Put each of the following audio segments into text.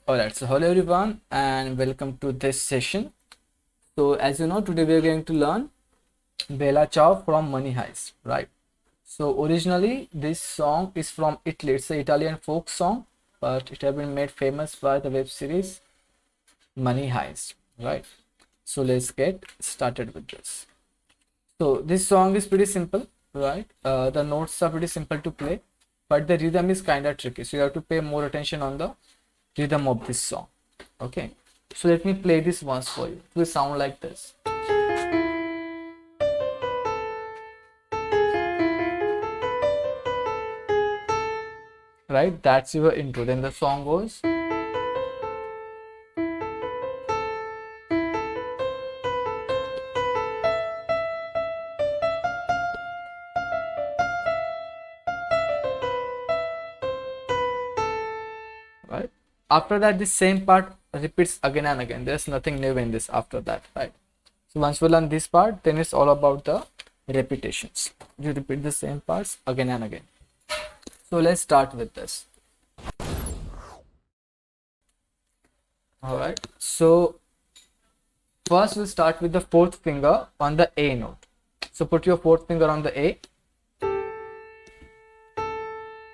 Alright, so hello everyone and welcome to this session. So as you know, today we are going to learn Bella Ciao from Money Heist, right? So originally this song is from Italy. It's an Italian folk song, but it has been made famous by the web series Money Heist, right? So let's get started with this. So this song is pretty simple, right? The notes are pretty simple to play, but the rhythm is kind of tricky. So you have to pay more attention on the rhythm of this song. Okay, so let me play this once for you. It will sound like this, right? That's your intro. Then the song goes, right? After that, the same part repeats again and again. There's nothing new in this after that, right? So once we learn this part, then it's all about the repetitions. You repeat the same parts again and again. So let's start with this. All right. So first we'll start with the fourth finger on the A note. So put your fourth finger on the A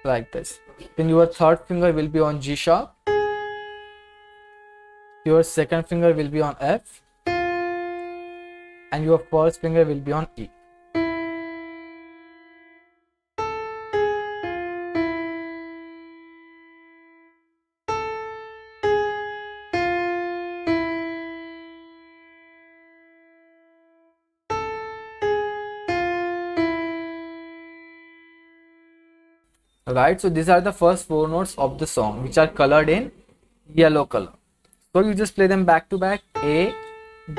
like this. Then your third finger will be on G sharp. Your second finger will be on F. And your first finger will be on E. Right, so these are the first four notes of the song which are colored in yellow color. So you just play them back to back: A,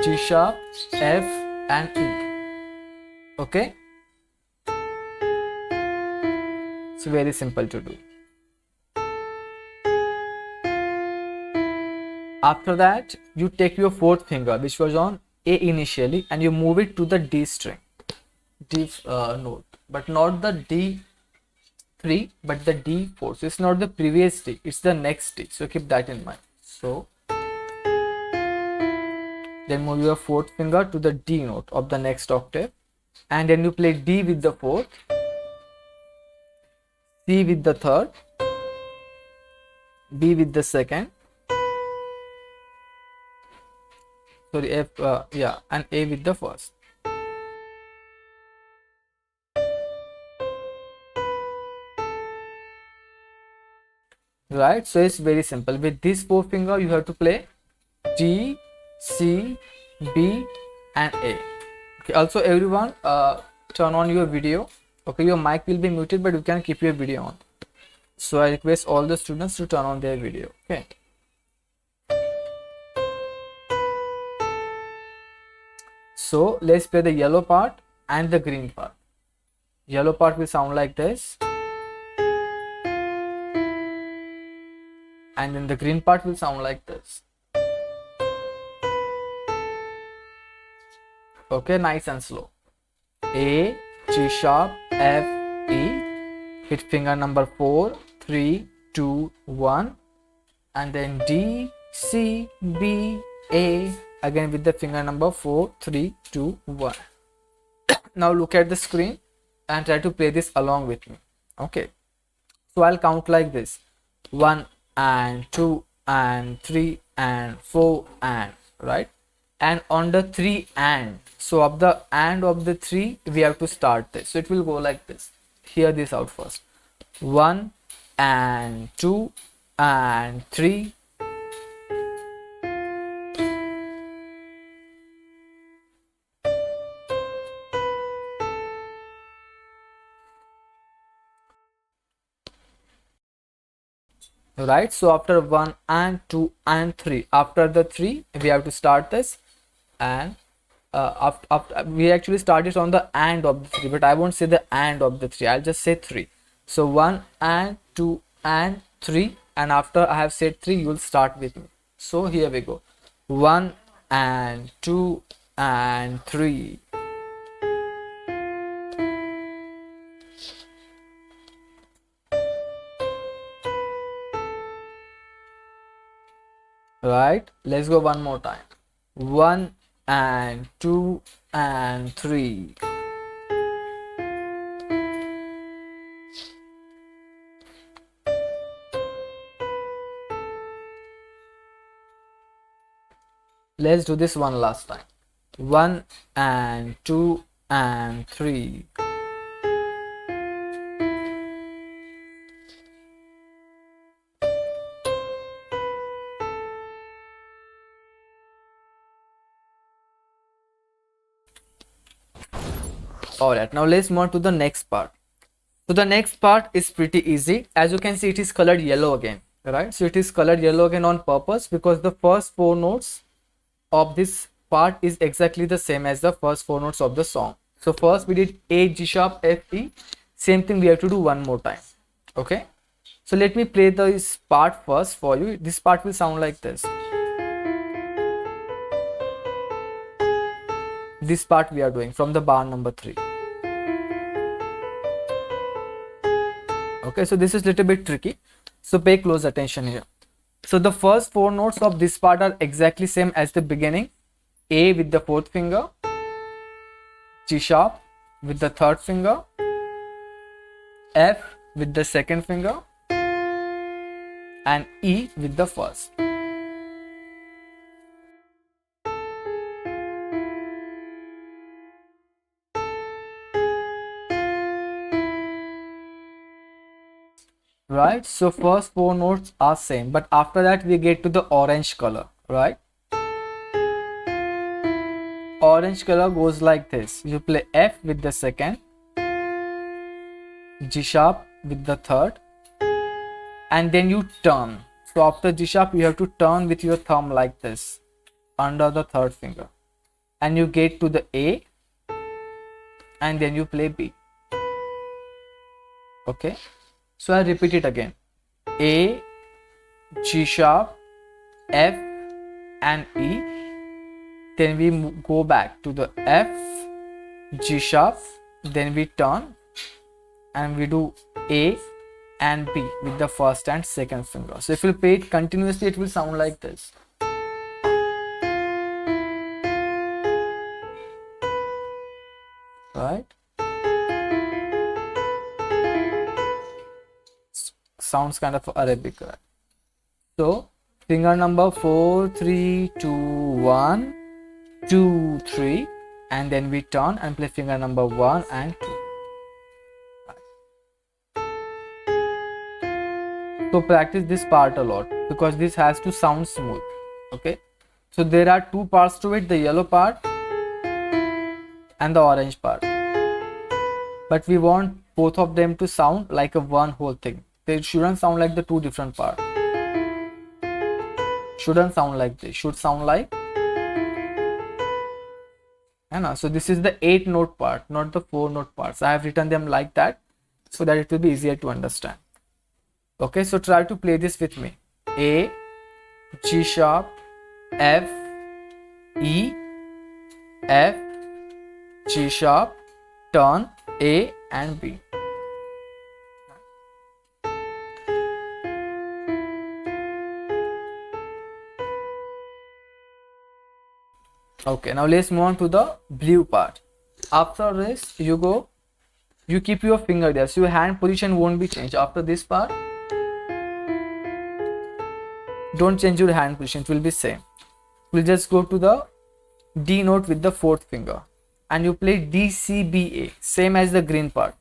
G sharp, F and E. Okay, it's very simple to do. After that, you take your fourth finger which was on A initially and you move it to the D string, D note, but not the D3 but the D4. So it's not the previous D, it's the next D. So keep that in mind. So then move your fourth finger to the D note of the next octave, and then you play D with the fourth, C with the third, B with the second, sorry, F, and A with the first. Right, so it's very simple. With this four finger you have to play G, C, B and A. Okay, also everyone turn on your video. Okay, your mic will be muted but you can keep your video on. So I request all the students to turn on their video. Okay, so let's play the yellow part and the green part. Yellow part will sound like this, and then the green part will sound like this. Okay, nice and slow. A, G sharp, F, E. Hit finger number 4, 3, 2, 1, and then D, C, B, A, again with the finger number 4, 3, 2, 1. Now look at the screen and try to play this along with me. Okay, so I'll count like this: 1 and 2 and 3 and 4 and, right? And on the 3 and, so of the and of the 3 we have to start this. So it will go like this. Hear this out first: 1 and 2 and 3. Right, so after 1 and 2 and 3, after the 3 we have to start this. And after we actually started on the and of the 3, but I won't say the and of the 3, I'll just say 3. So 1 and 2 and 3, and after I have said 3 you will start with me. So here we go: 1 and 2 and 3. right? Let's go one more time. 1 and 2 and 3. Let's do this one last time. 1 and 2 and 3. Alright, now let's move on to the next part. So the next part is pretty easy. As you can see, it is colored yellow again, right? So it is colored yellow again on purpose because the first 4 notes of this part is exactly the same as the first 4 notes of the song. So first we did A, G sharp, F, E. Same thing we have to do one more time. Okay. So let me play this part first for you. This part will sound like this. This part we are doing from the bar number 3. Okay, so this is a little bit tricky. So pay close attention here. So the first 4 notes of this part are exactly same as the beginning. A with the 4th finger, G sharp with the 3rd finger, F with the 2nd finger, and E with the 1st. Right, so first 4 notes are same, but after that we get to the orange color, right? Orange color goes like this. You play F with the 2nd, G sharp with the 3rd, and then you turn. So after G sharp you have to turn with your thumb like this under the 3rd finger, and you get to the A, and then you play B. Okay, so I repeat it again. A, G sharp, F and E. Then we go back to the F, G sharp, then we turn and we do A and B with the 1st and 2nd finger. So if you play it continuously, it will sound like this. Right? Sounds kind of Arabic, right? So finger number 4, 3, 2, 1, 2, 3, and then we turn and play finger number 1 and 2. So practice this part a lot because this has to sound smooth. Okay, so there are 2 parts to it, the yellow part and the orange part, but we want both of them to sound like a one whole thing. They shouldn't sound like the 2 different parts. Shouldn't sound like this. Should sound like, so this is the 8 note part, not the 4 note parts. I have written them like that so that it will be easier to understand. Okay, so try to play this with me. A, G sharp, F, E, F, G sharp, turn, A and B. Okay, now let's move on to the blue part. After this, you keep your finger there, so your hand position won't be changed. After this part, don't change your hand position, it will be same. We'll just go to the D note with the 4th finger and you play D, C, B, A, same as the green part.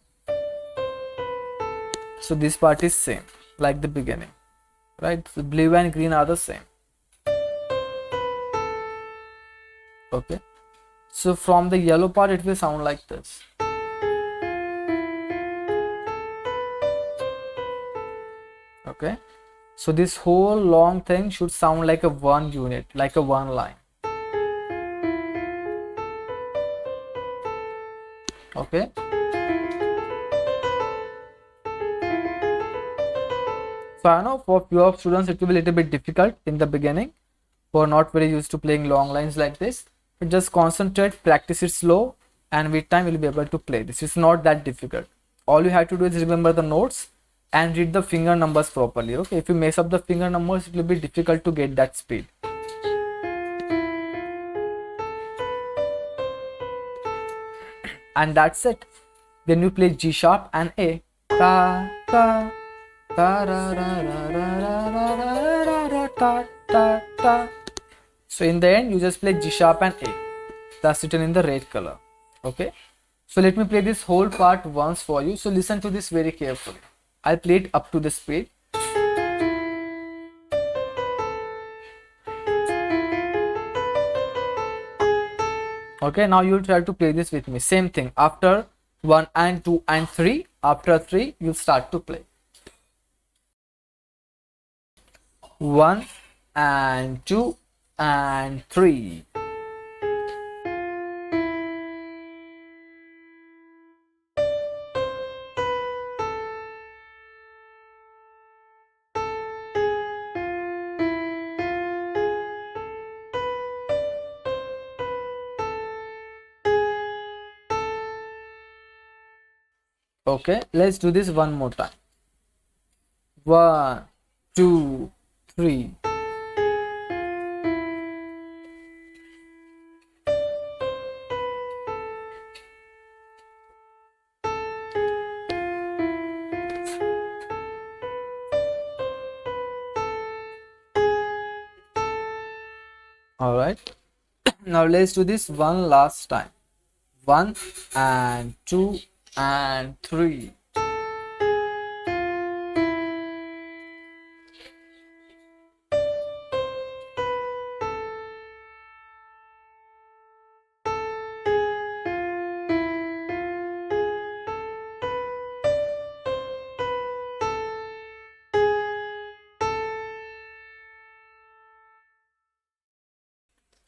So this part is same like the beginning, right? So blue and green are the same. Okay, so from the yellow part it will sound like this. Okay, so this whole long thing should sound like a one unit, like a one line. Okay, so I know for few of students it will be a little bit difficult in the beginning who are not very used to playing long lines like this, but just concentrate, practice it slow, and with time you'll be able to play this. It's not that difficult. All you have to do is remember the notes and read the finger numbers properly. Okay, if you mess up the finger numbers, it will be difficult to get that speed. and that's it. Then you play G sharp and A. Ta ta ta ra ra ra ra ra ra ra ra ta ta ta. So in the end, you just play G sharp and A. That's written in the red color. Okay. So let me play this whole part once for you. So listen to this very carefully. I'll play it up to the speed. Okay, now you'll try to play this with me. Same thing. After 1 and 2 and 3, after 3, you'll start to play. 1 and 2 and 3. Okay, let's do this one more time. 1, 2, 3. All right. Now let's do this one last time. 1 and 2 and 3.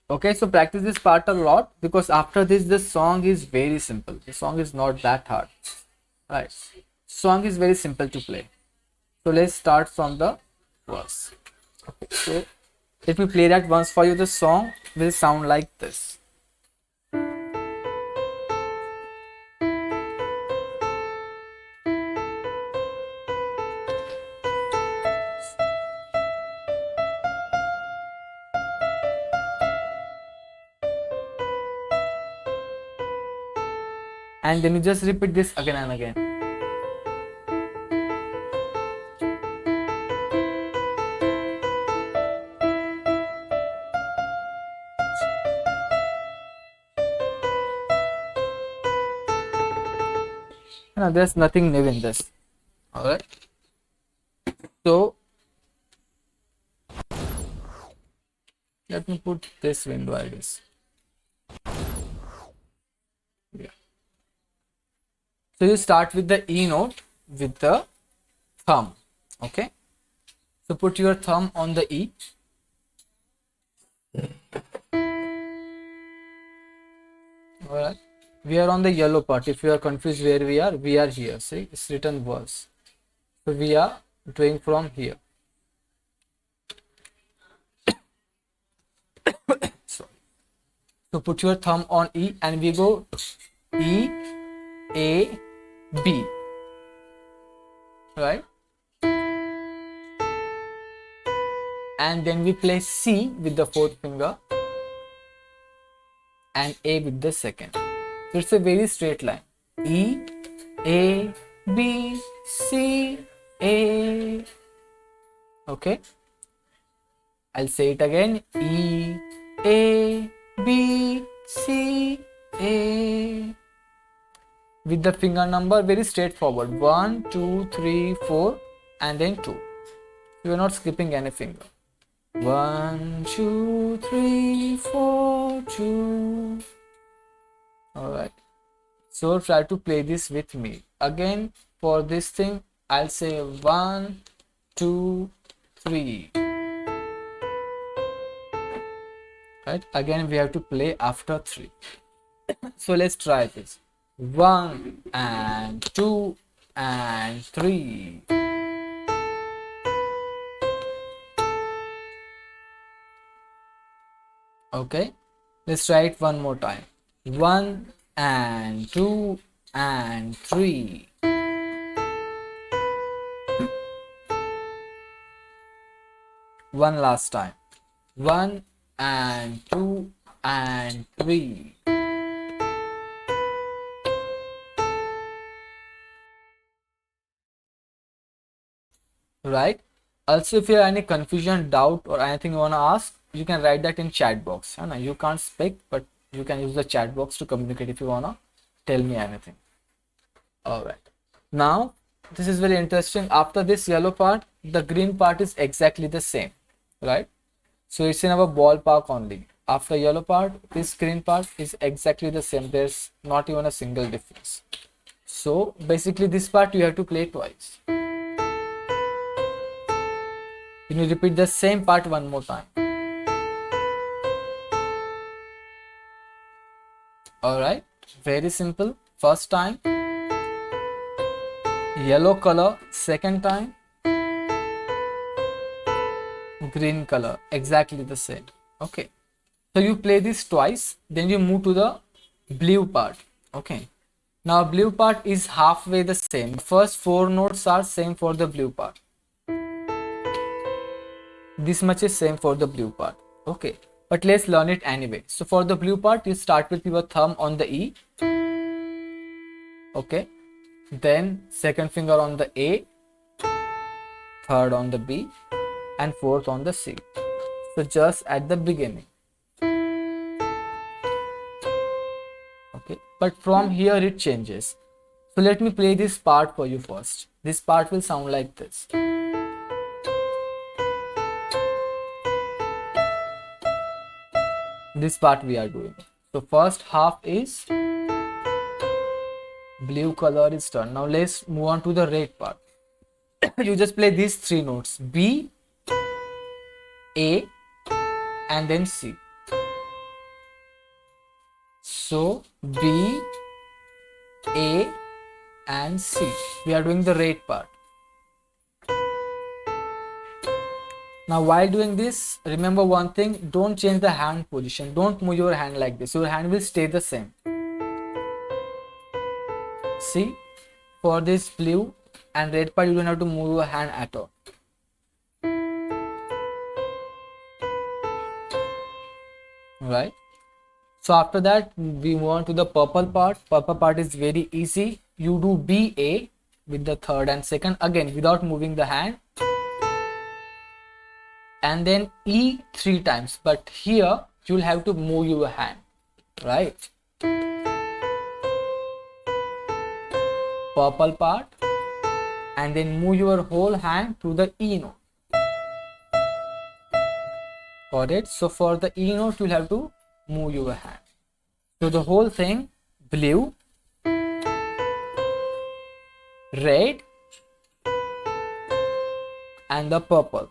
Okay, so practice this part a lot, because after this the song is very simple. The song is not that hard. Right. Song is very simple to play. So let's start from the verse. Okay, so let me play that once for you. The song will sound like this. And then you just repeat this again and again. No, there's nothing new in this. All right. So let me put this window, I guess. Yeah. So you start with the E note with the thumb. Okay. So put your thumb on the E. All right. We are on the yellow part. If you are confused where we are here. See, it's written verse. So we are doing from here. So put your thumb on E and we go E, A, B. Right? And then we play C with the fourth finger and A with the second. So it's a very straight line. E, A, B, C, A. Okay. I'll say it again. E, A, B, C, A. With the finger number very straightforward. 1, 2, 3, 4 and then 2. You are not skipping any finger. 1, 2, 3, 4, 2. Alright. So try to play this with me. Again, for this thing, I'll say 1, 2, 3. Right? Again, we have to play after 3. So let's try this. 1 and 2 and 3. Okay, let's try it one more time. 1 and 2 and 3. One last time. 1 and 2 and 3. right? Also, if you have any confusion, doubt, or anything you want to ask, you can write that in chat box. You can't speak, but you can use the chat box to communicate if you want to tell me anything. All right. Now, this is very interesting. After this yellow part, the green part is exactly the same, right? So it's in our ballpark only. After yellow part, this green part is exactly the same. There's not even a single difference. So basically this part you have to play twice. You need to repeat the same part one more time. Alright, very simple. First time, yellow color. Second time, green color. Exactly the same. Okay. So you play this twice, then you move to the blue part. Okay. Now blue part is halfway the same. First four notes are same for the blue part. This much is same for the blue part. Okay. But let's learn it anyway. So for the blue part, you start with your thumb on the E. Okay. Then second finger on the A, third on the B, and fourth on the C. So just at the beginning. Okay. But from here it changes. So let me play this part for you first. This part will sound like this. This part we are doing. So first half is blue color is done. Now let's move on to the red part. You just play these three notes: B, A, and then C. So B, A, and C. We are doing the red part. Now while doing this, remember one thing: don't change the hand position. Don't move your hand like this. Your hand will stay the same. See, for this blue and red part, you don't have to move your hand at all. Right? So after that, we move on to the purple part. Purple part is very easy. You do BA with the third and second again without moving the hand. And then E three times. But here, you'll have to move your hand. Right? Purple part. And then move your whole hand to the E note. Got it? So for the E note, you'll have to move your hand. So the whole thing: blue, red, and the purple.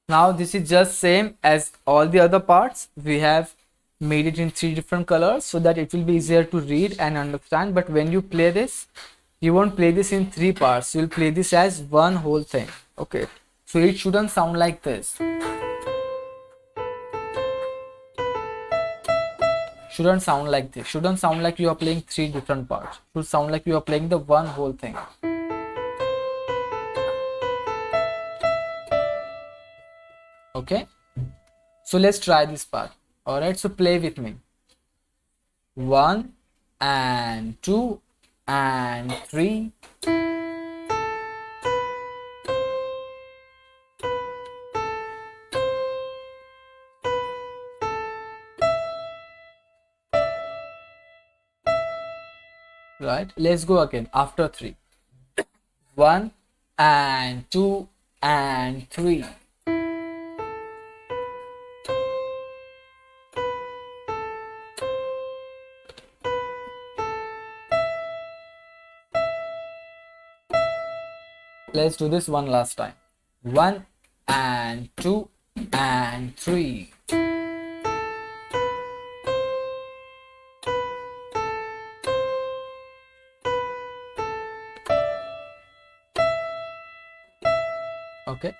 Now this is just same as all the other parts. We have made it in three different colors so that it will be easier to read and understand. But when you play this, you won't play this in three parts. You'll play this as one whole thing. Okay. So it shouldn't sound like this. Shouldn't sound like this. Shouldn't sound like you are playing three different parts. Should sound like you are playing the one whole thing. Okay. So let's try this part. Alright, so play with me. 1 and 2 and 3. Right, let's go again after 3. 1 and 2 and 3. Let's do this one last time. 1 and 2 and 3. Okay.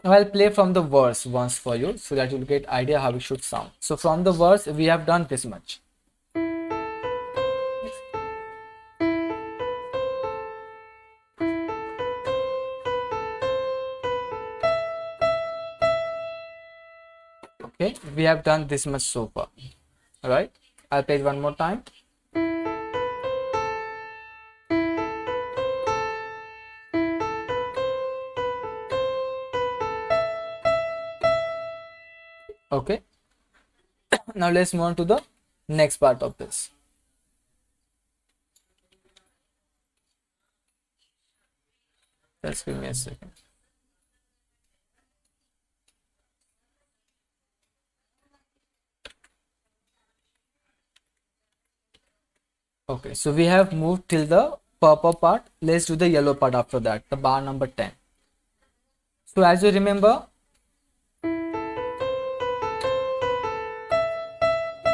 Now I'll play from the verse once for you so that you'll get idea how it should sound. So from the verse we have done this much. Okay, we have done this much so far. Alright, I'll play it one more time. Okay. Now let's move on to the next part of this. Just give me a second. Okay, so we have moved till the purple part. Let's do the yellow part after that, the bar number 10. So as you remember,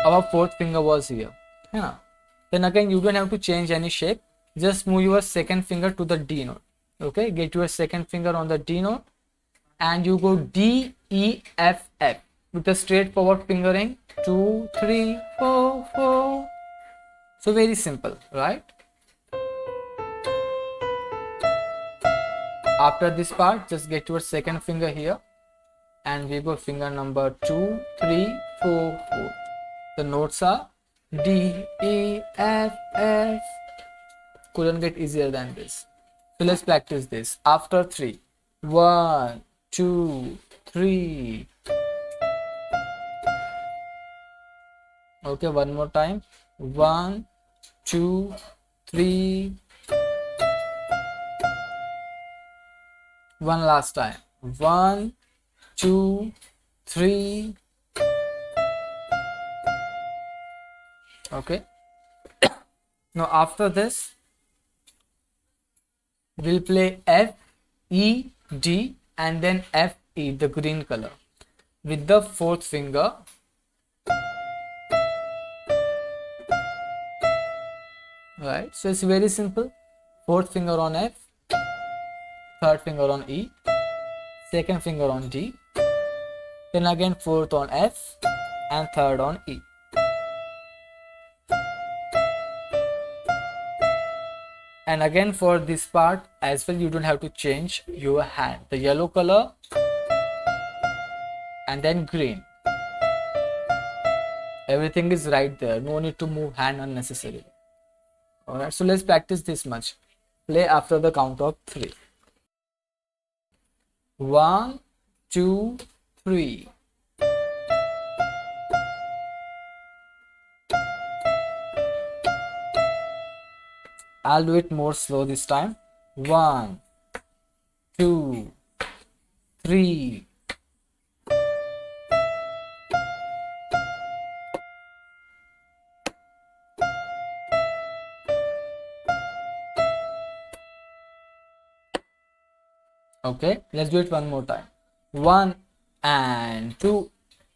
our fourth finger was here. Yeah. Then again, you don't have to change any shape. Just move your second finger to the D note. Okay, get your second finger on the D note and you go D, E, F, F with a straightforward fingering. 2, 3, 4, 4. So very simple, right? After this part, just get your second finger here and we go finger number 2, 3, 4, 4. The notes are D, E, F, F. Couldn't get easier than this. So let's practice this. After 3. 1, 2, 3. Okay, one more time. 1, 2, 3. One last time. 1, 2, 3. Okay. Now after this, we'll play F, E, D and then F, E, the green color with the fourth finger. Right, so it's very simple. Fourth finger on F, third finger on E, second finger on D, then again fourth on F and third on E. And again for this part as well, you don't have to change your hand. The yellow color and then green. Everything is right there. No need to move hand unnecessarily. Alright, so let's practice this much. Play after the count of 3. 1, 2, 3. I'll do it more slow this time. 1, 2, 3. Okay, let's do it one more time. 1 and 2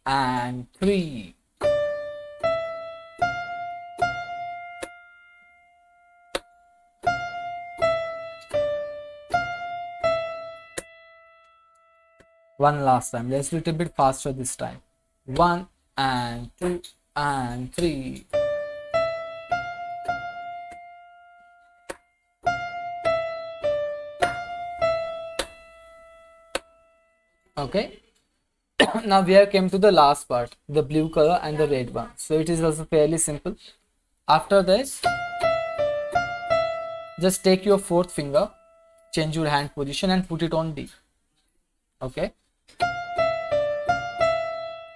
and 3. One last time. Let's do it a bit faster this time. 1 and 2 and 3. Okay. Now we have came to the last part, the blue color and the red one. So it is also fairly simple. After this, just take your fourth finger, change your hand position and put it on D. Okay.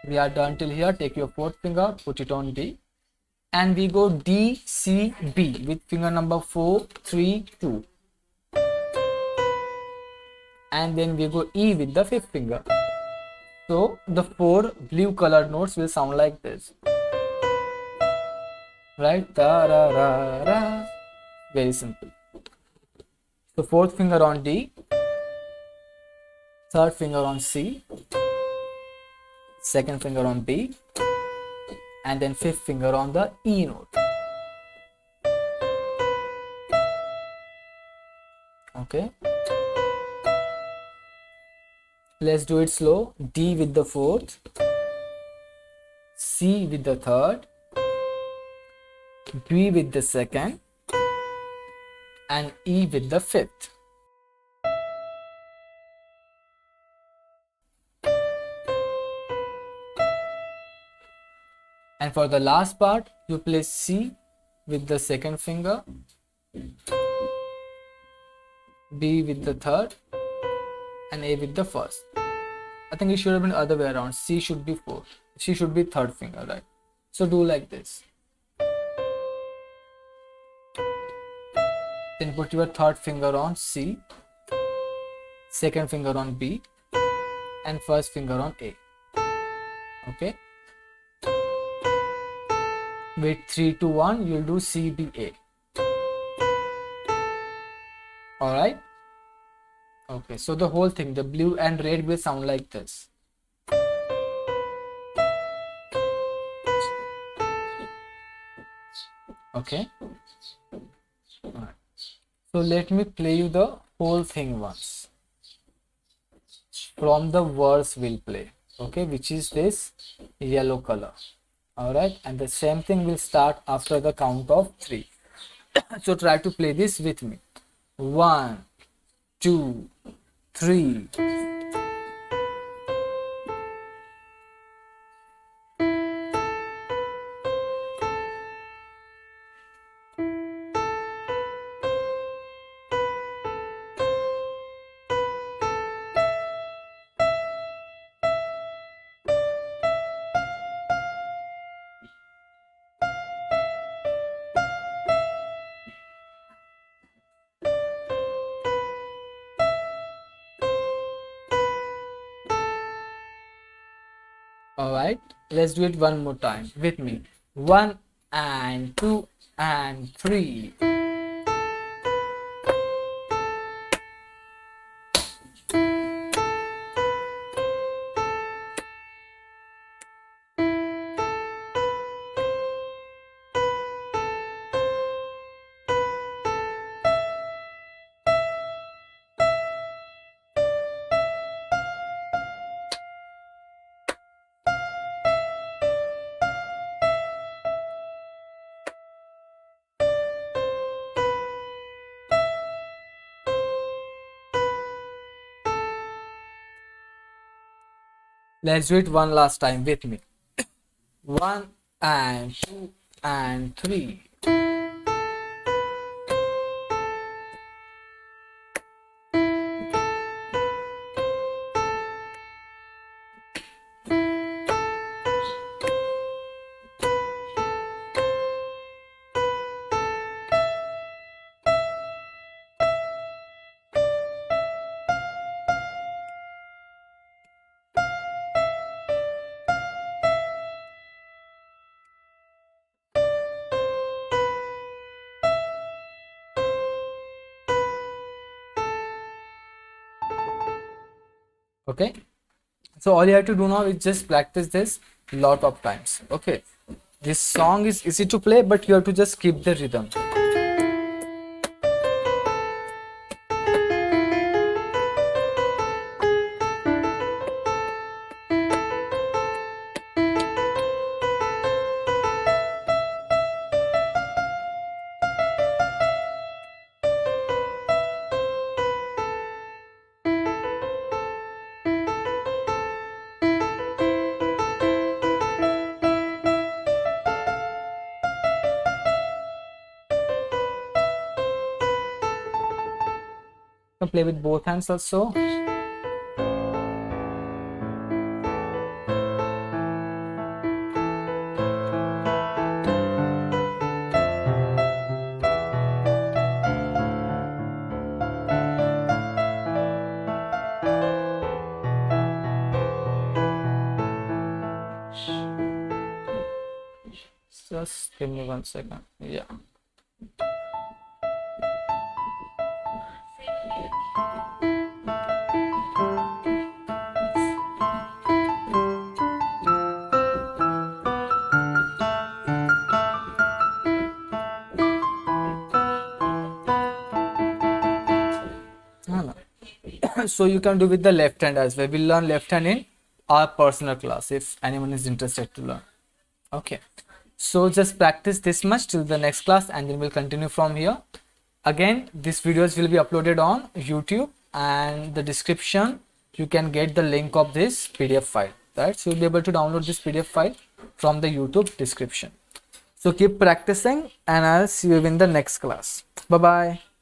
We are done till here. Take your fourth finger, put it on D. And we go D, C, B with finger number 4, 3, 2. And then we go E with the fifth finger. So the 4 blue colored notes will sound like this. Right? Da, ra, ra, ra. Very simple. So fourth finger on D, third finger on C, second finger on B, and then fifth finger on the E note. Okay. Let's do it slow. D with the fourth, C with the third, B with the second, and E with the fifth. And for the last part, you play C with the second finger, B with the third, and A with the first. I think it should have been other way around. C should be fourth. C should be third finger, right? So do like this. Then put your third finger on C, second finger on B, and first finger on A. Okay. With 3, 2, 1, you'll do C, B, A. Alright. Okay, so the whole thing, the blue and red will sound like this. Okay. Alright. So let me play you the whole thing once. From the verse we'll play. Okay, which is this yellow color. Alright, and the same thing will start after the count of 3. So try to play this with me. 1, 2, 3. Alright, let's do it one more time with me. 1 and 2 and 3. Let's do it one last time with me. 1 and 2 and 3. Okay, so all you have to do now is just practice this lot of times. Okay, this song is easy to play, but you have to just keep the rhythm. You can play with both hands also. Just give me 1 second. Yeah. So you can do with the left hand as well. We'll learn left hand in our personal class if anyone is interested to learn. Okay, so just practice this much till the next class and then we'll continue from here. Again, these videos will be uploaded on YouTube, and the description you can get the link of this PDF file, right? So you'll be able to download this PDF file from the YouTube description. So keep practicing and I'll see you in the next class. Bye bye.